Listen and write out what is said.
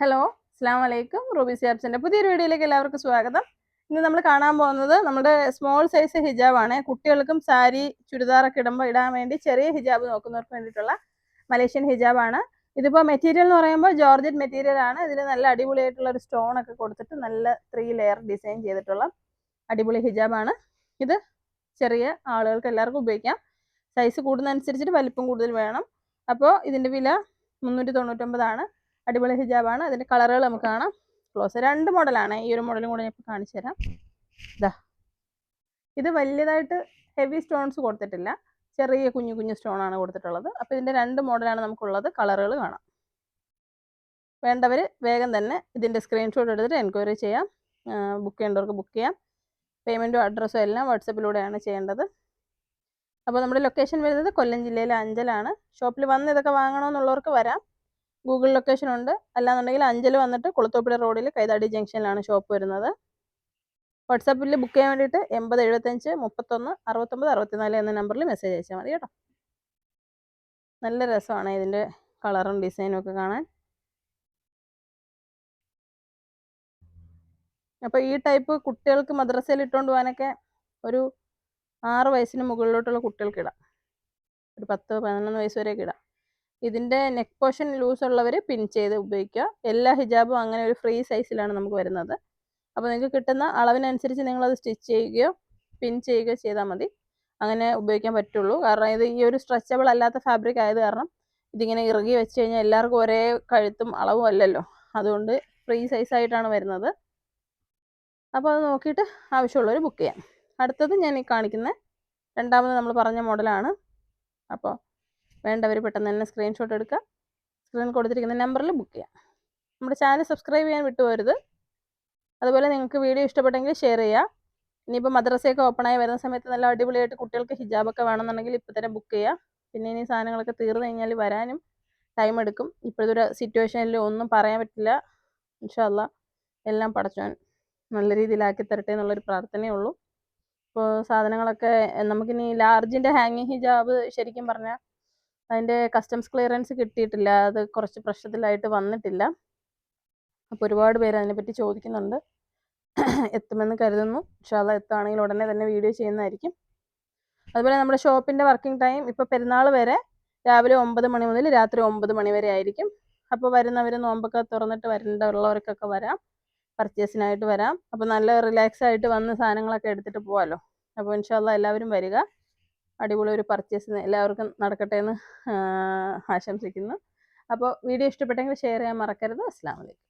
Hello, അസ്സാം വലൈക്കും. Ruby സിയാബ്സിൻ്റെ പുതിയൊരു വീഡിയോയിലേക്ക് എല്ലാവർക്കും സ്വാഗതം. ഇന്ന് നമ്മൾ കാണാൻ പോകുന്നത് നമ്മുടെ സ്മോൾ സൈസ് ഹിജാബാണ്. കുട്ടികൾക്കും സാരി ചുരിദാറൊക്കെ ഇടുമ്പോൾ ഇടാൻ വേണ്ടി ചെറിയ ഹിജാബ് നോക്കുന്നവർക്ക് വേണ്ടിയിട്ടുള്ള മലേഷ്യൻ ഹിജാബാണ്. ഇതിപ്പോൾ മെറ്റീരിയൽ എന്ന് പറയുമ്പോൾ ജോർജറ്റ് മെറ്റീരിയൽ ആണ്. ഇതിൽ നല്ല അടിപൊളിയായിട്ടുള്ള ഒരു സ്റ്റോണൊക്കെ കൊടുത്തിട്ട് നല്ല 3 ലെയർ ഡിസൈൻ ചെയ്തിട്ടുള്ള അടിപൊളി ഹിജാബാണ്. ഇത് ചെറിയ ആളുകൾക്ക് എല്ലാവർക്കും ഉപയോഗിക്കാം. സൈസ് കൂടുന്നതനുസരിച്ചിട്ട് വലിപ്പം കൂടുതൽ വേണം. അപ്പോൾ ഇതിൻ്റെ വില 399 അടിപൊളി ഹിജാബാണ്. അതിൻ്റെ കളറുകൾ നമുക്ക് കാണാം. ക്ലോസ് 2 മോഡലാണ്. ഈ ഒരു മോഡലും കൂടെ ഞാൻ ഇപ്പോൾ കാണിച്ചു തരാം. ഇതാ, ഇത് വലിയതായിട്ട് ഹെവി സ്റ്റോൺസ് കൊടുത്തിട്ടില്ല, ചെറിയ കുഞ്ഞു കുഞ്ഞു സ്റ്റോണാണ് കൊടുത്തിട്ടുള്ളത്. അപ്പോൾ ഇതിൻ്റെ 2 മോഡലാണ് നമുക്കുള്ളത്. കളറുകൾ കാണാം. വേണ്ടവർ വേഗം തന്നെ ഇതിൻ്റെ സ്ക്രീൻഷോട്ട് എടുത്തിട്ട് എൻക്വയറി ചെയ്യാം. ബുക്ക് ചെയ്യേണ്ടവർക്ക് ബുക്ക് ചെയ്യാം. പേയ്മെൻറ്റും അഡ്രസ്സും എല്ലാം വാട്സപ്പിലൂടെയാണ് ചെയ്യേണ്ടത്. അപ്പോൾ നമ്മുടെ ലൊക്കേഷൻ വരുന്നത് കൊല്ലം ജില്ലയിലെ അഞ്ചലാണ്. ഷോപ്പിൽ വന്ന് ഇതൊക്കെ വാങ്ങണമെന്നുള്ളവർക്ക് വരാം. ഗൂഗിൾ ലൊക്കേഷൻ ഉണ്ട്. അല്ലാന്നുണ്ടെങ്കിൽ അഞ്ചൽ വന്നിട്ട് കുളത്തൂപ്പുഴ റോഡിൽ കൈതാടി ജംഗ്ഷനിലാണ് ഷോപ്പ് വരുന്നത്. വാട്സാപ്പിൽ ബുക്ക് ചെയ്യാൻ വേണ്ടിയിട്ട് 80 75 31 69 64 എന്ന നമ്പറിൽ മെസ്സേജ് അയച്ചാൽ മതി കേട്ടോ. നല്ല രസമാണ് ഇതിൻ്റെ കളറും ഡിസൈനും ഒക്കെ കാണാൻ. അപ്പോൾ ഈ ടൈപ്പ് കുട്ടികൾക്ക് മദ്രസയിൽ ഇട്ടുകൊണ്ട് പോകാനൊക്കെ ഒരു 6 വയസ്സിന് മുകളിലോട്ടുള്ള കുട്ടികൾക്ക് ഇടാം. ഒരു 10 11 വയസ്സ് വരെയൊക്കെ ഇടാം. ഇതിൻ്റെ നെക്ക് പോർഷൻ ലൂസ് ഉള്ളവർ പിൻ ചെയ്ത് ഉപയോഗിക്കുക. എല്ലാ ഹിജാബും അങ്ങനെ ഒരു ഫ്രീ സൈസിലാണ് നമുക്ക് വരുന്നത്. അപ്പോൾ നിങ്ങൾക്ക് കിട്ടുന്ന അളവിനനുസരിച്ച് നിങ്ങളത് സ്റ്റിച്ച് ചെയ്യുകയോ പിൻ ചെയ്യുകയോ ചെയ്താൽ മതി. അങ്ങനെ ഉപയോഗിക്കാൻ പറ്റുള്ളൂ. കാരണം ഇത് ഈ ഒരു സ്ട്രെച്ചബിൾ അല്ലാത്ത ഫാബ്രിക് ആയത് കാരണം ഇതിങ്ങനെ ഇറുകി വെച്ച് കഴിഞ്ഞാൽ എല്ലാവർക്കും ഒരേ കഴുത്തും അളവും അല്ലല്ലോ. അതുകൊണ്ട് ഫ്രീ സൈസായിട്ടാണ് വരുന്നത്. അപ്പോൾ അത് നോക്കിയിട്ട് ആവശ്യമുള്ളവർ ബുക്ക് ചെയ്യാം. അടുത്തത് ഞാൻ ഈ കാണിക്കുന്ന രണ്ടാമത് നമ്മൾ പറഞ്ഞ മോഡലാണ്. അപ്പോൾ വേണ്ടവർ പെട്ടെന്ന് തന്നെ സ്ക്രീൻഷോട്ട് എടുക്കുക. സ്ക്രീൻ കൊടുത്തിരിക്കുന്ന നമ്പറിൽ ബുക്ക് ചെയ്യാം. നമ്മുടെ ചാനൽ സബ്സ്ക്രൈബ് ചെയ്യാൻ വിട്ടുപോകരുത്. അതുപോലെ നിങ്ങൾക്ക് വീഡിയോ ഇഷ്ടപ്പെട്ടെങ്കിൽ ഷെയർ ചെയ്യുക. ഇനിയിപ്പോൾ മദ്രസയൊക്കെ ഓപ്പണായി വരുന്ന സമയത്ത് നല്ല അടിപൊളിയായിട്ട് കുട്ടികൾക്ക് ഹിജാബൊക്കെ വേണമെന്നുണ്ടെങ്കിൽ ഇപ്പോൾ തന്നെ ബുക്ക് ചെയ്യുക. പിന്നെ ഇനി സാധനങ്ങളൊക്കെ തീർന്നു കഴിഞ്ഞാൽ വരാനും ടൈം എടുക്കും. ഇപ്പോഴത്തെ ഒരു സിറ്റുവേഷനിൽ ഒന്നും പറയാൻ പറ്റില്ല. ഇൻഷാ അല്ലാഹ് എല്ലാം പടച്ചോൻ നല്ല രീതിയിലാക്കി തരട്ടെ എന്നുള്ളൊരു പ്രാർത്ഥനയേ ഉള്ളൂ. ഇപ്പോൾ സാധനങ്ങളൊക്കെ നമുക്കിനി ലാർജിൻ്റെ ഹാങ്ങിങ് ഹിജാബ് ശരിക്കും പറഞ്ഞാൽ അതിൻ്റെ കസ്റ്റംസ് ക്ലിയറൻസ് കിട്ടിയിട്ടില്ല. അത് കുറച്ച് പ്രശ്നത്തിലായിട്ട് വന്നിട്ടില്ല. അപ്പോൾ ഒരുപാട് പേര് അതിനെപ്പറ്റി ചോദിക്കുന്നുണ്ട്. എത്തുമെന്ന് കരുതുന്നു. ഇൻഷാ അല്ലാഹ് എത്തുകയാണെങ്കിൽ ഉടനെ തന്നെ വീഡിയോ ചെയ്യുന്നതായിരിക്കും. അതുപോലെ നമ്മുടെ ഷോപ്പിൻ്റെ വർക്കിംഗ് ടൈം ഇപ്പോൾ പെരുന്നാൾ വരെ രാവിലെ 9 മണി മുതൽ രാത്രി 9 മണി വരെ ആയിരിക്കും. അപ്പോൾ വരുന്നവർ നോമ്പൊക്കെ തുറന്നിട്ട് വരേണ്ടവർക്കൊക്കെ വരാം, പർച്ചേസിനായിട്ട് വരാം. അപ്പോൾ നല്ല റിലാക്സ് ആയിട്ട് വന്ന് സാധനങ്ങളൊക്കെ എടുത്തിട്ട് പോകാമല്ലോ. അപ്പോൾ ഇൻഷാ അല്ലാഹ് എല്ലാവരും വരിക. അടിപൊളി ഒരു പർച്ചേസ് എല്ലാവർക്കും നടക്കട്ടെ എന്ന് ആശംസിക്കുന്നു. അപ്പോൾ വീഡിയോ ഇഷ്ടപ്പെട്ടെങ്കിൽ ഷെയർ ചെയ്യാൻ മറക്കരുത്. അസ്സലാമു അലൈക്കും.